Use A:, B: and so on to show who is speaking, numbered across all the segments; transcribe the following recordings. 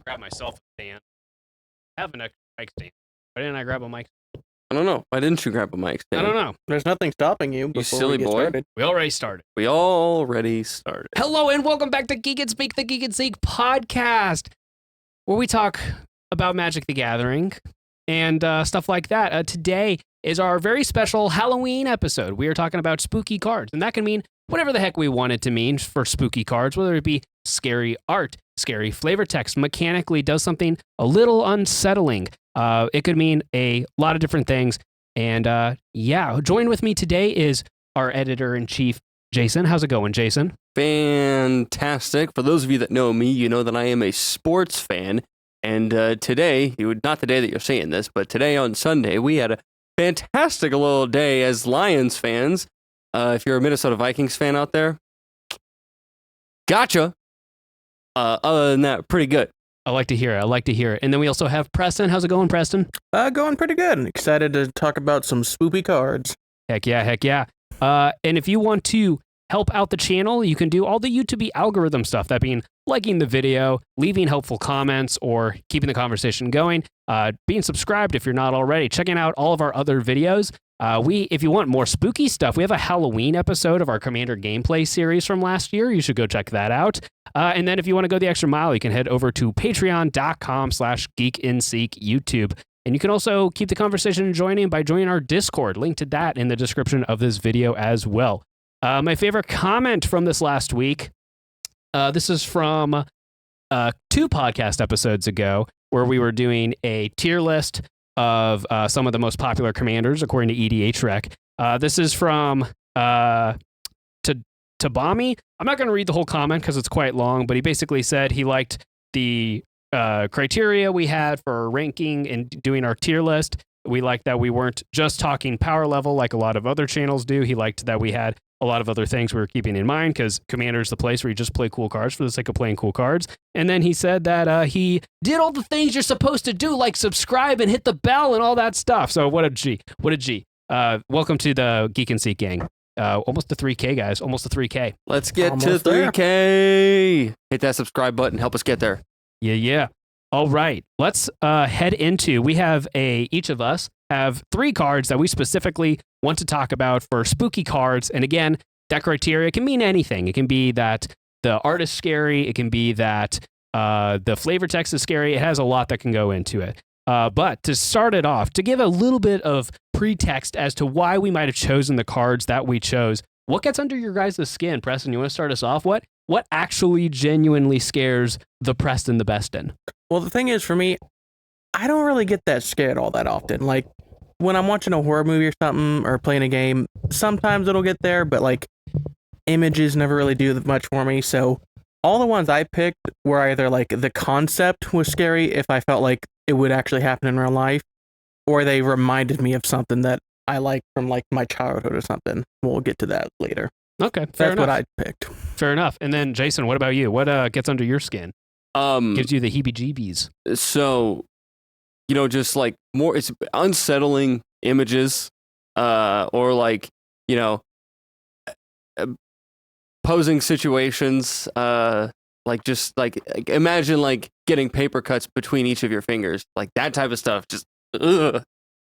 A: Grab myself a stand. I have an extra mic stand. Why didn't I grab a mic?
B: I don't know. Why didn't you grab a mic stand?
A: I don't know.
C: There's nothing stopping you.
B: You silly boy.
C: Started.
A: We already started.
B: We already started.
A: Hello and welcome back to Geek and Speak, the Geek and Seek podcast, where we talk about Magic the Gathering and stuff like that. Today is our very special Halloween episode. We are talking about spooky cards, and that can mean whatever the heck we want it to mean for spooky cards, whether it be scary art, scary flavor text, mechanically does something a little unsettling. It could mean a lot of different things. And yeah, join with me today is our editor-in-chief, Jason. How's it going, Jason?
B: Fantastic. For those of you that know me, you know that I am a sports fan. And today, not the day that you're seeing this, but today on Sunday, we had a fantastic little day as Lions fans. If you're a Minnesota Vikings fan out there, gotcha. Other than that, pretty good.
A: I like to hear it. And then we also have Preston. How's it going, Preston?
C: Going pretty good. I'm excited to talk about some spoopy cards.
A: Heck yeah. And if you want to help out the channel, you can do all the YouTube algorithm stuff. That being liking the video, leaving helpful comments, or keeping the conversation going. Being subscribed if you're not already. Checking out all of our other videos. If you want more spooky stuff, we have a Halloween episode of our Commander gameplay series from last year. You should go check that out. And then if you want to go the extra mile, you can head over to patreon.com/geekandseek YouTube. And you can also keep the conversation joining by joining our Discord. Link to that in the description of this video as well. My favorite comment from this last week, this is from 2 podcast episodes ago, where we were doing a tier list of some of the most popular commanders according to EDH Rec. This is from Tabami. I'm not going to read the whole comment because it's quite long, but he basically said he liked the criteria we had for ranking and doing our tier list. We liked that we weren't just talking power level like a lot of other channels do. He liked that we had a lot of other things we were keeping in mind because Commander's the place where you just play cool cards for the sake of playing cool cards. And then he said that he did all the things you're supposed to do, like subscribe and hit the bell and all that stuff. So what a G. Welcome to the Geek and Seek gang. Almost to 3K, guys. Almost to 3K.
B: Let's get
C: Almost
B: to
C: there.
B: 3K. Hit that subscribe button. Help us get there.
A: Yeah. All right. Let's head into, each of us have 3 cards that we specifically want to talk about for spooky cards. And again, that criteria can mean anything. It can be that the art is scary. It can be that the flavor text is scary. It has a lot that can go into it. But to start it off, to give a little bit of pretext as to why we might have chosen the cards that we chose, what gets under your guys' skin? Preston, you want to start us off? What actually genuinely scares the Preston the Beston?
C: Well, the thing is, for me, I don't really get that scared all that often. Like, when I'm watching a horror movie or something, or playing a game, sometimes it'll get there, but, like, images never really do much for me. So all the ones I picked were either, like, the concept was scary if I felt like it would actually happen in real life, or they reminded me of something that I liked from, like, my childhood or something. We'll get to that later.
A: Okay, fair enough.
C: That's what I picked.
A: Fair enough. And then, Jason, what about you? What gets under your skin? Gives you the heebie-jeebies?
B: So, just like more, it's unsettling images, or like, posing situations, like just like imagine like getting paper cuts between each of your fingers, like that type of stuff. Just,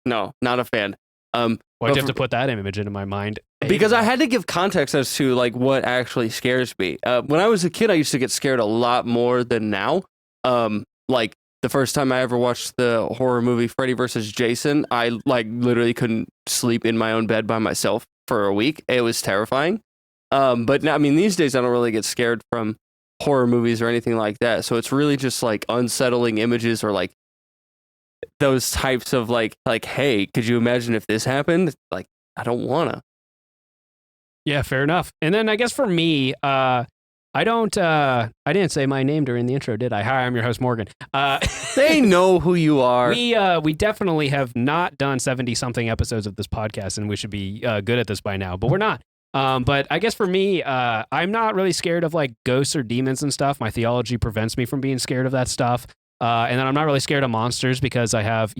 B: no, not a fan.
A: Why'd you have to put that image into my mind?
B: Because I had to give context as to like what actually scares me. When I was a kid, I used to get scared a lot more than now. Like the first time I ever watched the horror movie Freddy vs. Jason, I like literally couldn't sleep in my own bed by myself for a week. It was terrifying. But now, I mean, these days I don't really get scared from horror movies or anything like that. So it's really just like unsettling images or like those types of like, hey, could you imagine if this happened? Like, I don't wanna.
A: Yeah, fair enough. And then I guess for me, I didn't say my name during the intro, did I? Hi, I'm your host, Morgan.
B: They know who you are.
A: We definitely have not done 70-something episodes of this podcast, and we should be good at this by now, but we're not. But I guess for me, I'm not really scared of like ghosts or demons and stuff. My theology prevents me from being scared of that stuff. And then I'm not really scared of monsters because I have,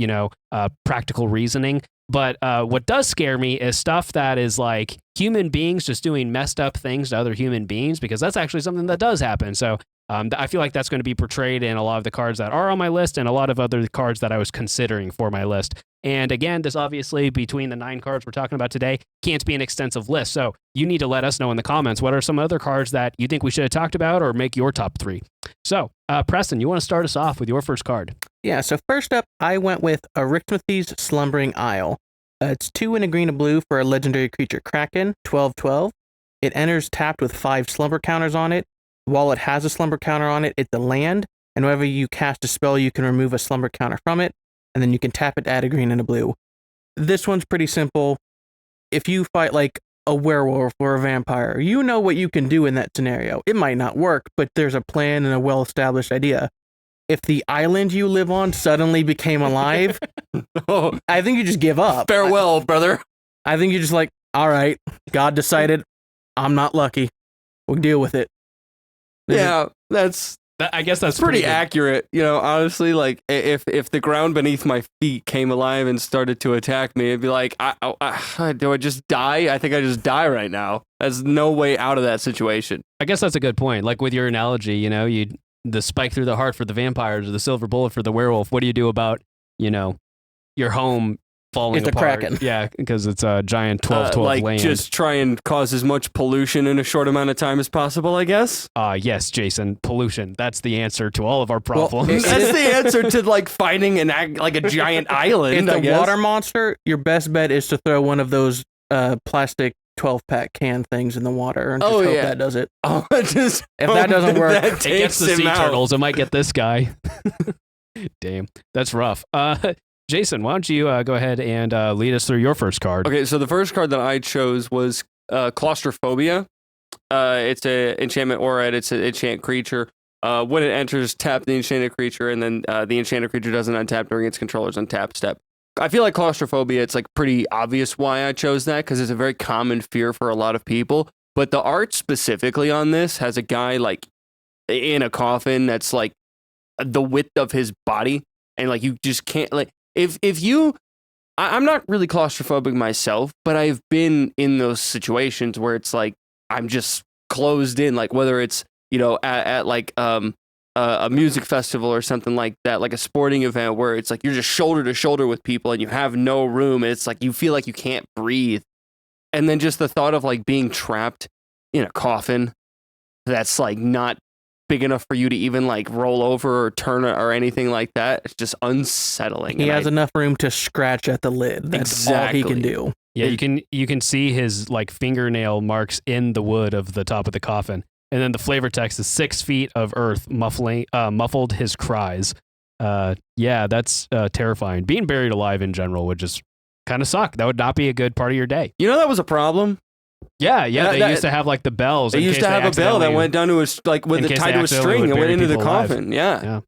A: practical reasoning. But what does scare me is stuff that is like human beings just doing messed up things to other human beings, because that's actually something that does happen. So I feel like that's going to be portrayed in a lot of the cards that are on my list and a lot of other cards that I was considering for my list. And again, this obviously, between the 9 cards we're talking about today, can't be an extensive list. So you need to let us know in the comments what are some other cards that you think we should have talked about or make your top 3. So, Preston, you want to start us off with your first card?
C: Yeah, so first up, I went with Arithmethy's Slumbering Isle. It's 2 in a green and blue for a legendary creature Kraken, 12/12. It enters tapped with 5 slumber counters on it. While it has a slumber counter on it, it's a land, and whenever you cast a spell, you can remove a slumber counter from it, and then you can tap it to add a green and a blue. This one's pretty simple. If you fight like a werewolf or a vampire, you know what you can do in that scenario. It might not work, but there's a plan and a well-established idea. If the island you live on suddenly became alive, I think you just give up.
B: Farewell, brother.
C: I think you're just like, all right, God decided I'm not lucky. We'll deal with it.
B: Yeah,
A: I guess that's
B: pretty
A: good.
B: accurate. You know, honestly, like if the ground beneath my feet came alive and started to attack me, it'd be like, do I just die? I think I just die right now. There's no way out of that situation.
A: I guess that's a good point. Like with your analogy, you know, the spike through the heart for the vampires or the silver bullet for the werewolf. What do you do about, you know, your home falling
C: It's a
A: apart?
C: Kraken.
A: Yeah, because it's a giant 12/12
B: like
A: land.
B: just try and cause as much pollution in a short amount of time as possible, I guess.
A: Yes, Jason, pollution. That's the answer to all of our problems.
B: That's the answer to like finding like a giant island.
C: If
B: I
C: the
B: guess.
C: water monster, your best bet is to throw one of those plastic 12-pack can things in the water and just hope that does it.
B: Oh, just
C: if that doesn't work,
A: it gets the sea turtles. It might get this guy. Damn, that's rough. Jason, why don't you go ahead and lead us through your first card?
B: Okay, so the first card that I chose was Claustrophobia. It's an enchantment aura. It's an enchant creature. When it enters, tap the enchanted creature, and then the enchanted creature doesn't untap during its controller's untap step. I feel like claustrophobia, it's like pretty obvious why I chose that, because it's a very common fear for a lot of people. But the art specifically on this has a guy like in a coffin that's like the width of his body, and like you just can't like if you. I'm not really claustrophobic myself, but I've been in those situations where it's like I'm just closed in, like whether it's, you know, at like a music festival or something like that, like a sporting event where it's like you're just shoulder to shoulder with people and you have no room, and it's like you feel like you can't breathe. And then just the thought of like being trapped in a coffin that's like not big enough for you to even like roll over or turn or anything like that, it's just unsettling.
C: He has enough room to scratch at the lid. That's all he can do.
A: Yeah, you can see his like fingernail marks in the wood of the top of the coffin. And then the flavor text is 6 feet of earth muffled his cries. Yeah, that's terrifying. Being buried alive in general would just kind of suck. That would not be a good part of your day.
B: You know, that was a problem.
A: Yeah, they used to have like the bells.
B: They used to have a bell that went down to a like with it tied to a string and went into the coffin. Yeah.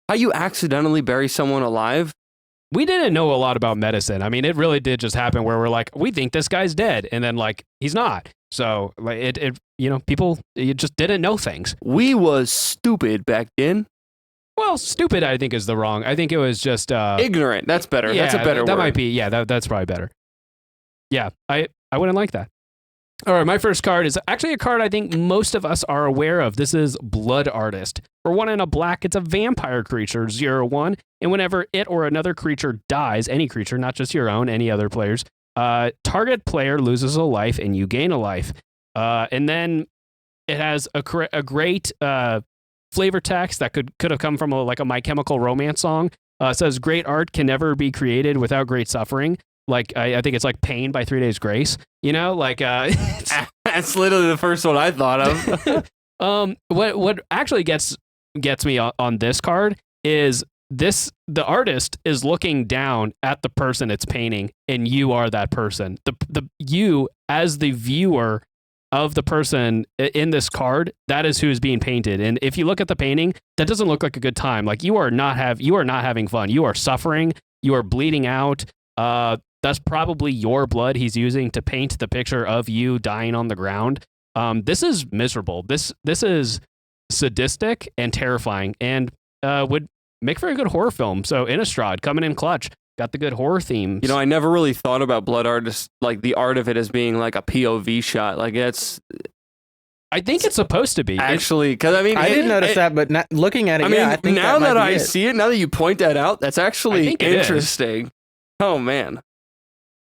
B: How you accidentally bury someone alive?
A: We didn't know a lot about medicine. I mean, it really did just happen where we're like, we think this guy's dead, and then like he's not. So like it you know, people, you just didn't know things.
B: We was stupid back then.
A: Well, stupid I think is the wrong. I think it was just
B: ignorant. That's better.
A: Yeah,
B: that's a better word.
A: That might be. Yeah, that's probably better. Yeah, I wouldn't like that. All right, my first card is actually a card I think most of us are aware of. This is Blood Artist. For 1 and a black, it's a vampire creature, 0/1, and whenever it or another creature dies, any creature, not just your own, any other players, target player loses a life and you gain a life. And then it has a great flavor text that could have come from like a My Chemical Romance song. It says, great art can never be created without great suffering. Like, I think it's like Pain by 3 Days Grace, you know, like,
B: that's literally the first one I thought of.
A: What actually gets me on this card is the artist is looking down at the person it's painting, and you are that person. You as the viewer of the person in this card, that is who is being painted. And if you look at the painting, that doesn't look like a good time. Like you are not having fun. You are suffering. You are bleeding out. That's probably your blood he's using to paint the picture of you dying on the ground. This is miserable. This is sadistic and terrifying, and would make for a good horror film. So Innistrad coming in clutch. Got the good horror themes.
B: You know, I never really thought about Blood Artist, like the art of it as being like a POV shot. Like
A: I think it's supposed to be.
B: Actually, because I mean,
C: I didn't notice that, but not, looking at it,
B: I mean,
C: I think
B: now that I
C: it.
B: see it, now that you point that out, that's actually interesting. Oh man.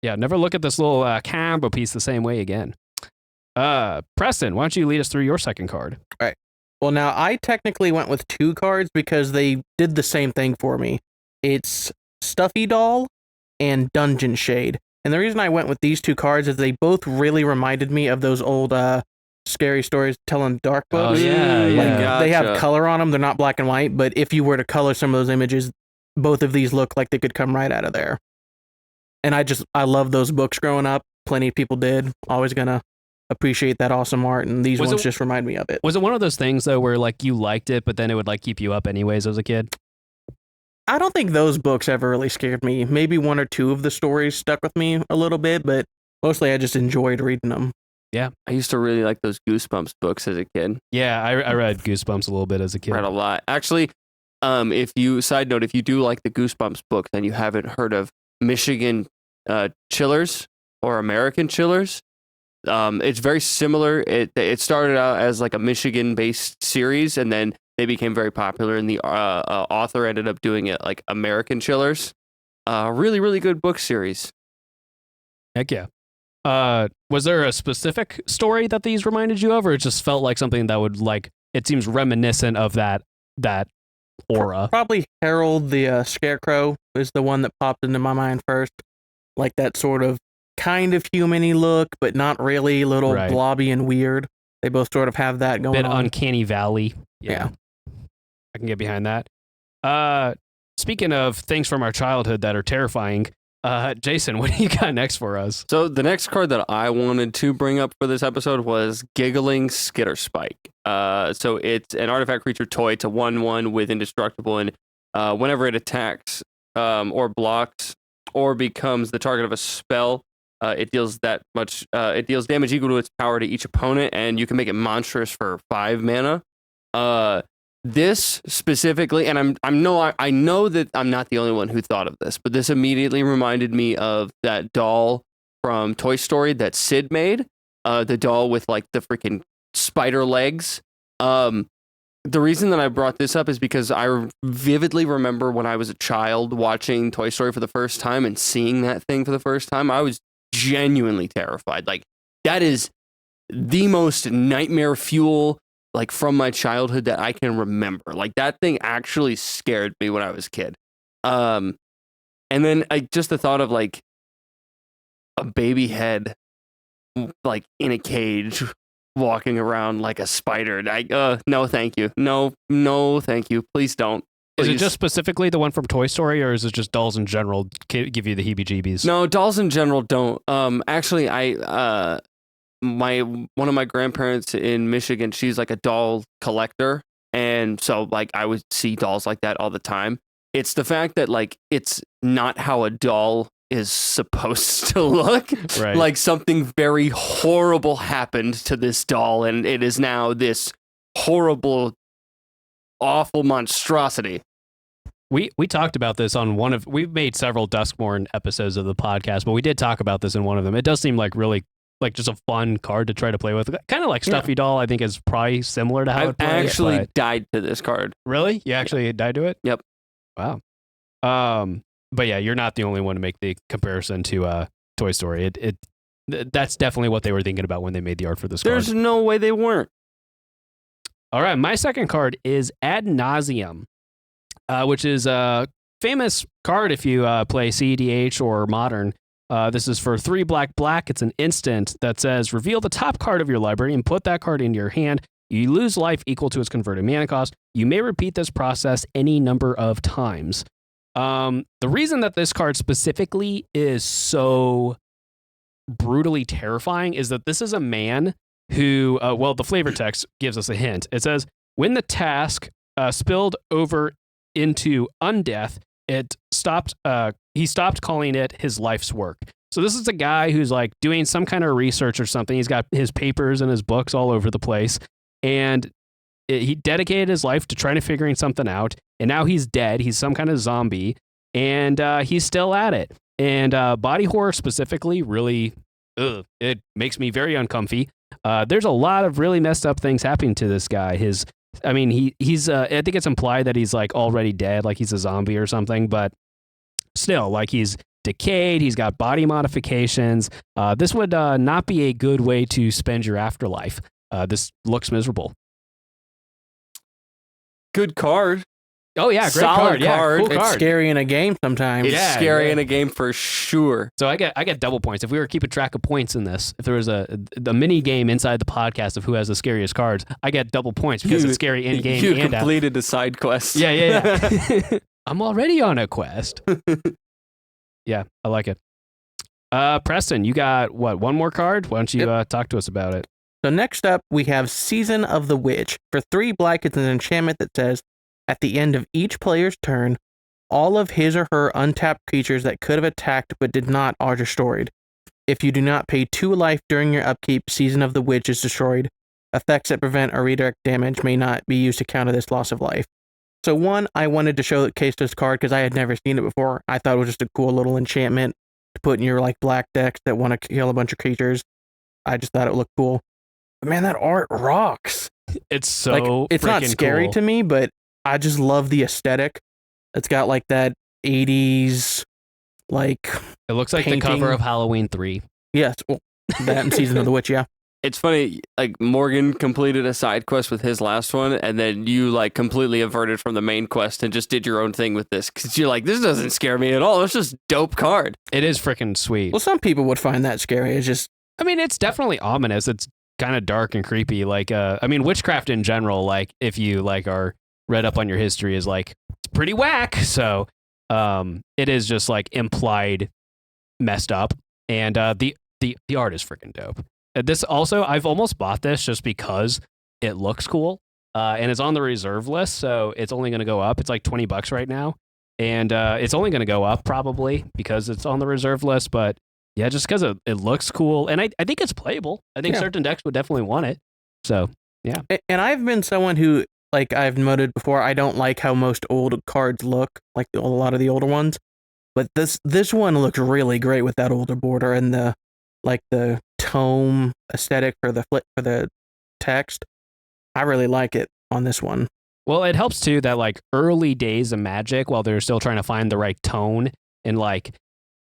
A: Yeah, never look at this little combo piece the same way again. Preston, why don't you lead us through your second card?
C: All right. Well, now I technically went with 2 cards because they did the same thing for me. It's Stuffy Doll and Dungeon Shade. And the reason I went with these 2 cards is they both really reminded me of those old scary stories telling dark books.
A: Oh, yeah,
C: Like,
A: yeah.
C: they have color on them. They're not black and white, but if you were to color some of those images, both of these look like they could come right out of there. And I love those books growing up. Plenty of people did. Always gonna appreciate that awesome art, and these ones just remind me of it.
A: Was it one of those things though where like you liked it, but then it would like keep you up anyways as a kid?
C: I don't think those books ever really scared me. Maybe 1 or 2 of the stories stuck with me a little bit, but mostly I just enjoyed reading them.
A: Yeah,
B: I used to really like those Goosebumps books as a kid.
A: Yeah, I read Goosebumps a little bit as a kid.
B: Read a lot. Actually, if you do like the Goosebumps book, then you haven't heard of Michigan Chillers or American Chillers. It's very similar. It started out as like a Michigan-based series, and then they became very popular, and the author ended up doing it like American Chillers. Really, really good book series.
A: Heck yeah. Was there a specific story that these reminded you of, or it just felt like something that would like, it seems reminiscent of that aura?
C: Probably Harold the Scarecrow is the one that popped into my mind first. Like that sort of kind of human-y look, but not really, little blobby and weird. They both sort of have that going on.
A: Bit Uncanny Valley.
C: Yeah.
A: I can get behind that. Speaking of things from our childhood that are terrifying, Jason, what do you got next for us?
B: So the next card that I wanted to bring up for this episode was Giggling Skitterspike. So it's an artifact creature toy. It's a 1/1 with indestructible, and whenever it attacks or blocks or becomes the target of a spell, it deals it deals damage equal to its power to each opponent, and you can make it monstrous for 5 mana. This specifically, and I know that I'm not the only one who thought of this, but this immediately reminded me of that doll from Toy Story that Sid made. The doll with like the freaking spider legs. The reason that I brought this up is because I vividly remember when I was a child watching Toy Story for the first time and seeing that thing for the first time. I was genuinely terrified. Like, that is the most nightmare fuel, like, from my childhood that I can remember. Like, that thing actually scared me when I was a kid. And then just the thought of like a baby head, like in a cage, walking around like a spider. No, thank you. No, thank you. Please don't. Please.
A: Is it just specifically the one from Toy Story, or is it just dolls in general give you the heebie-jeebies?
B: No, dolls in general don't. Actually, one of my grandparents in Michigan, she's like a doll collector, and so like I would see dolls like that all the time. It's the fact that like it's not how a doll is supposed to look.
A: Right.
B: Like something very horrible happened to this doll, and it is now this horrible, awful monstrosity.
A: We talked about this on we've made several Duskmorn episodes of the podcast, but we did talk about this in one of them. It does seem like really like just a fun card to try to play with. Kind of like Stuffy Doll, I think is probably similar to how it plays.
B: I actually died to this card.
A: Really? You actually died to it?
B: Yep.
A: Wow. But yeah, you're not the only one to make the comparison to Toy Story. That's definitely what they were thinking about when they made the art for this card.
B: There's no way they weren't.
A: All right, my second card is Ad Nauseam, which is a famous card if you play CEDH or Modern. This is for 3 black. It's an instant that says, reveal the top card of your library and put that card into your hand. You lose life equal to its converted mana cost. You may repeat this process any number of times. The reason that this card specifically is so brutally terrifying is that this is a man who, the flavor text gives us a hint. It says, when the task spilled over into undeath, he stopped calling it his life's work. So this is a guy who's like doing some kind of research or something. He's got his papers and his books all over the place, and he dedicated his life to trying to figuring something out. And now he's dead. He's some kind of zombie, and he's still at it. And body horror specifically, really, it makes me very uncomfy. There's a lot of really messed up things happening to this guy. He's I think it's implied that he's like already dead, like he's a zombie or something, but still, like he's decayed, he's got body modifications. This would not be a good way to spend your afterlife. This looks miserable.
B: Good card.
A: Oh yeah, great
B: Solid
A: card. Yeah,
B: card.
A: cool
C: It's
A: card.
C: scary in a game sometimes.
B: It's
A: Yeah,
B: scary
A: yeah.
B: in a game for sure.
A: So I get double points. If we were keeping track of points in this, if there was a mini game inside the podcast of who has the scariest cards, I get double points because it's scary in game
B: You
A: and out.
B: completed a side quest.
A: Yeah. I'm already on a quest. Yeah, I like it. Preston, you got what? One more card? Why don't you talk to us about it?
C: So next up, we have Season of the Witch. For 3 black, it's an enchantment that says, at the end of each player's turn, all of his or her untapped creatures that could have attacked but did not are destroyed. If you do not pay 2 life during your upkeep, Season of the Witch is destroyed. Effects that prevent or redirect damage may not be used to counter this loss of life. So one, I wanted to showcase this card because I had never seen it before. I thought it was just a cool little enchantment to put in your like black decks that want to kill a bunch of creatures. I just thought it looked cool. But man, that art rocks.
A: It's so
C: Like, it's not
A: freaking
C: scary
A: cool.
C: to me, but I just love the aesthetic. It's got like that 80s, like,
A: It looks like the
C: painting.
A: cover of Halloween 3.
C: yes, well, that and Season of the Witch, yeah.
B: It's funny, like Morgan completed a side quest with his last one, and then you like completely averted from the main quest and just did your own thing with this because you're like, this doesn't scare me at all. It's just dope card.
A: It is freaking sweet.
C: Well, some people would find that scary. It's just,
A: I mean, it's definitely ominous. It's kind of dark and creepy. Like, I mean, witchcraft in general, like if you like are read up on your history, is like it's pretty whack. So, it is just like implied messed up, and the art is freaking dope. This also, I've almost bought this just because it looks cool, and it's on the reserve list, so it's only going to go up. It's like $20 right now, and it's only going to go up probably because it's on the reserve list. But yeah, just because it looks cool, and I think it's playable. I think
C: Yeah.
A: certain decks would definitely want it. So yeah,
C: and I've been someone who, like I've noted before, I don't like how most old cards look, like a lot of the older ones. But this one looks really great with that older border and the tome aesthetic for the text. I really like it on this one.
A: well, it helps too that like early days of Magic, while they're still trying to find the right tone and like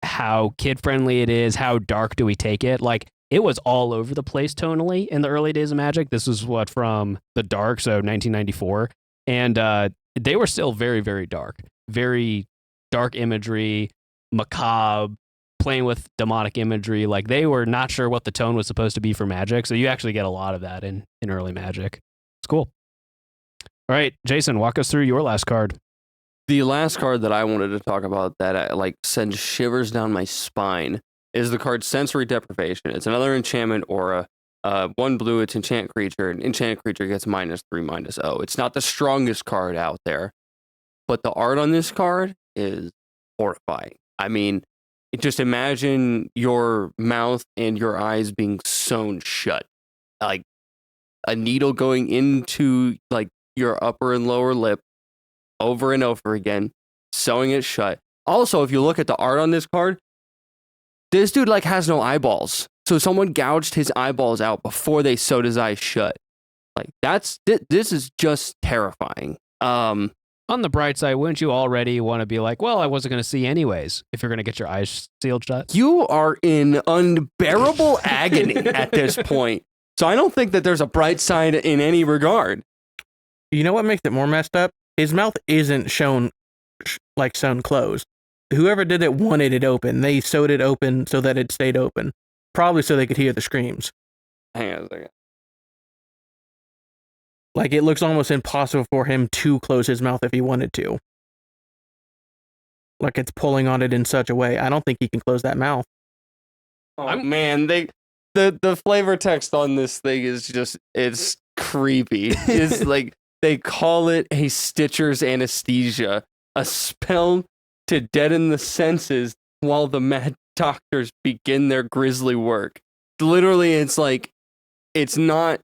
A: how kid friendly it is, how dark do we take it? Like it was all over the place tonally in the early days of Magic. This was what from the dark, so 1994, and they were still very, very dark imagery, macabre, playing with demonic imagery. Like they were not sure what the tone was supposed to be for Magic, so you actually get a lot of that in early Magic. It's cool. All right, Jason, walk us through your last card.
B: The last card that I wanted to talk about that like sends shivers down my spine is the card Sensory Deprivation. It's another enchantment aura. 1 blue, it's enchant creature. An enchant creature gets -3/-0. It's not the strongest card out there, but the art on this card is horrifying. I mean, just imagine your mouth and your eyes being sewn shut, like a needle going into like your upper and lower lip over and over again, sewing it shut. Also, if you look at the art on this card, this dude like has no eyeballs. So someone gouged his eyeballs out before they sewed his eyes shut. Like this is just terrifying.
A: On the bright side, wouldn't you already want to be like, well, I wasn't going to see anyways if you're going to get your eyes sealed shut?
B: You are in unbearable agony at this point. So I don't think that there's a bright side in any regard.
C: You know what makes it more messed up? His mouth isn't sewn closed. Whoever did it wanted it open. They sewed it open so that it stayed open. Probably so they could hear the screams.
B: Hang on a second.
C: Like it looks almost impossible for him to close his mouth if he wanted to. Like it's pulling on it in such a way. I don't think he can close that mouth.
B: Oh man, the flavor text on this thing is just it's creepy. It's like they call it a Stitcher's anesthesia, a spell to deaden the senses while the mad doctors begin their grisly work. Literally, it's like it's not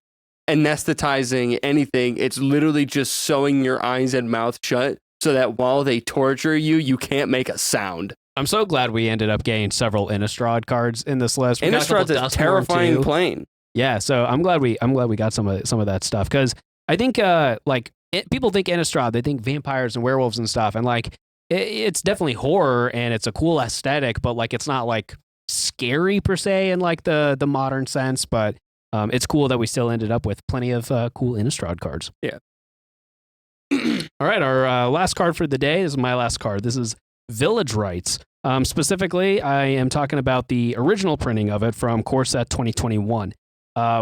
B: anesthetizing anything. It's literally just sewing your eyes and mouth shut so that while they torture you, you can't make a sound.
A: I'm so glad we ended up getting several Innistrad cards in this list. We got a couple
B: Innistrad's a
A: Duskmourn,
B: terrifying
A: too.
B: plane.
A: Yeah, so I'm glad we got some of that stuff, because I think people think Innistrad, they think vampires and werewolves and stuff, and like it's definitely horror and it's a cool aesthetic, but like it's not like scary per se in like the modern sense. But it's cool that we still ended up with plenty of cool Innistrad cards.
B: Yeah.
A: All right, our last card for the day is my last card. This is Village Rites. Specifically, I am talking about the original printing of it from Core Set 2021.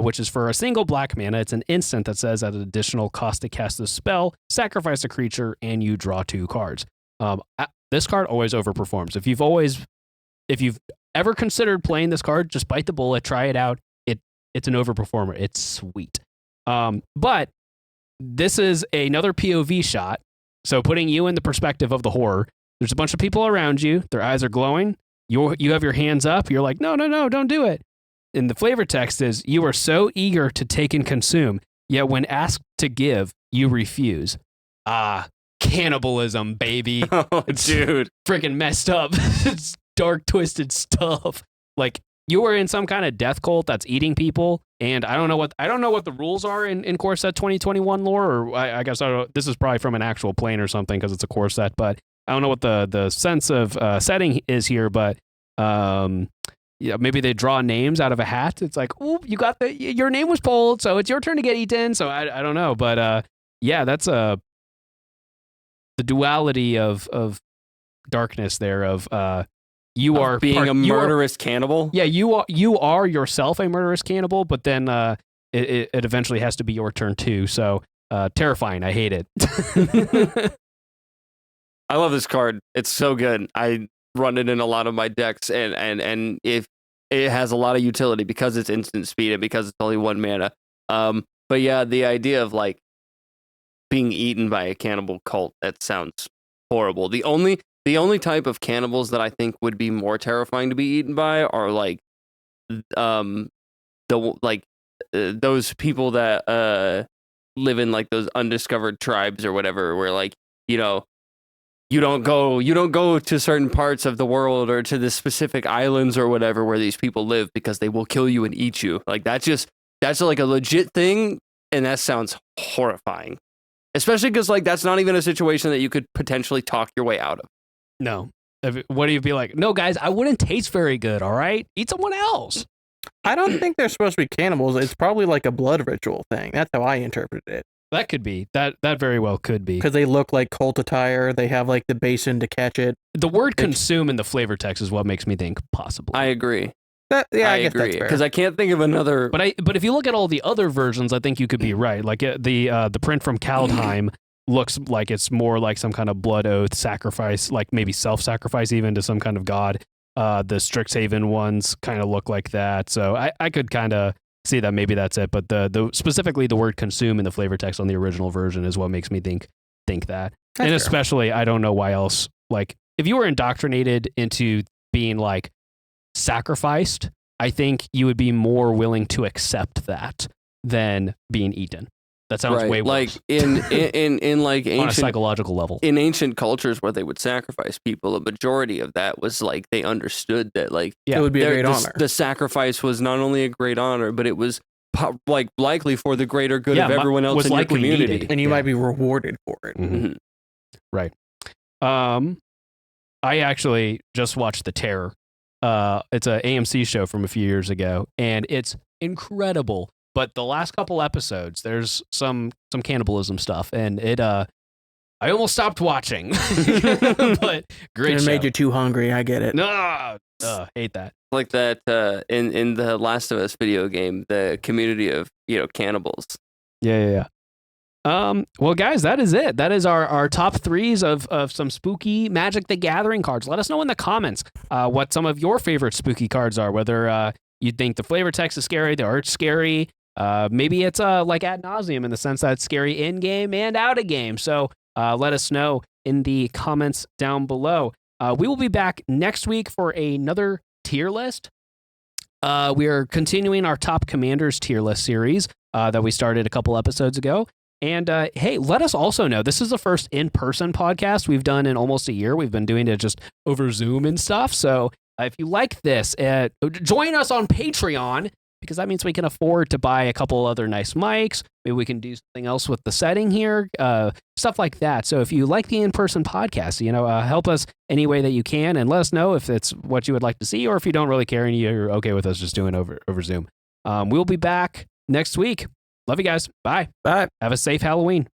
A: Which is for a single black mana. It's an instant that says at an additional cost to cast this spell, sacrifice a creature, and you draw 2 cards. This card always overperforms. If you've ever considered playing this card, just bite the bullet, try it out. It's an overperformer. It's sweet. But this is another POV shot. So putting you in the perspective of the horror, there's a bunch of people around you. Their eyes are glowing. You have your hands up. You're like, no, don't do it. And the flavor text is, you are so eager to take and consume, yet when asked to give, you refuse. Cannibalism, baby.
B: Oh,
A: it's
B: dude.
A: Freaking messed up. It's dark, twisted stuff. Like, you are in some kind of death cult that's eating people, and I don't know what the rules are in Core Set 2021 lore, or I guess this is probably from an actual plane or something because it's a core set, but I don't know what the sense of setting is here, but yeah, maybe they draw names out of a hat. It's like, oh, your name was pulled, so it's your turn to get eaten. So I don't know, but yeah, that's the duality of darkness there. Of you are
B: being a murderous cannibal.
A: Yeah, you are yourself a murderous cannibal, but then it eventually has to be your turn too. So terrifying. I hate it.
B: I love this card. It's so good. I run it in a lot of my decks, and if it has a lot of utility because it's instant speed and because it's only 1 mana. But yeah, the idea of like being eaten by a cannibal cult, that sounds horrible. The only type of cannibals that I think would be more terrifying to be eaten by are like those people that live in like those undiscovered tribes or whatever, where like, you don't go to certain parts of the world or to the specific islands or whatever where these people live, because they will kill you and eat you. Like that's like a legit thing, and that sounds horrifying. Especially because like that's not even a situation that you could potentially talk your way out of.
A: No. What do you be like? No, guys, I wouldn't taste very good, all right? Eat someone else.
C: I don't think they're supposed to be cannibals. It's probably like a blood ritual thing. That's how I interpreted it.
A: That could be. That very well could be.
C: Because they look like cult attire. They have like the basin to catch it.
A: The word consume in the flavor text is what makes me think possibly.
B: I agree.
C: I guess
B: agree,
C: that's fair.
B: because I can't think of another.
A: But if you look at all the other versions, I think you could be right. Like the print from Kaldheim looks like it's more like some kind of blood oath sacrifice, like maybe self-sacrifice even to some kind of god. The Strixhaven ones kind of look like that. So I could kind of see that maybe that's it. But the specifically the word consume in the flavor text on the original version is what makes me think that.
C: That's
A: and
C: fair.
A: especially, I don't know why else. Like if you were indoctrinated into being like sacrificed, I think you would be more willing to accept that than being eaten. That sounds way worse.
B: Like in like ancient,
A: on a psychological level.
B: In ancient cultures where they would sacrifice people, a majority of that was like they understood that like
C: it would be a great honor.
B: The sacrifice was not only a great honor, but it was like likely for the greater good of everyone else in your community,
A: needed.
C: And you might be rewarded for it.
A: Mm-hmm. Right. I actually just watched The Terror. It's an AMC show from a few years ago, and it's incredible. But the last couple episodes, there's some cannibalism stuff, and I almost stopped watching. But great
C: It
A: show.
C: made you too hungry. I get it.
A: No, hate that.
B: Like that in the Last of Us video game, the community of cannibals.
A: Yeah. Well, guys, that is it. That is our top threes of some spooky Magic the Gathering cards. Let us know in the comments what some of your favorite spooky cards are, whether you think the flavor text is scary, the art's scary. Maybe it's like ad nauseum in the sense that it's scary in game and out of game. So let us know in the comments down below. We will be back next week for another tier list. We are continuing our top commanders tier list series that we started a couple episodes ago. And hey, let us also know, this is the first in-person podcast we've done in almost a year. We've been doing it just over Zoom and stuff. So if you like this, join us on Patreon because that means we can afford to buy a couple other nice mics. Maybe we can do something else with the setting here, stuff like that. So if you like the in-person podcast, help us any way that you can, and let us know if it's what you would like to see, or if you don't really care and you're okay with us just doing over Zoom. We'll be back next week. Love you guys. Bye.
C: Bye.
A: Have a safe Halloween.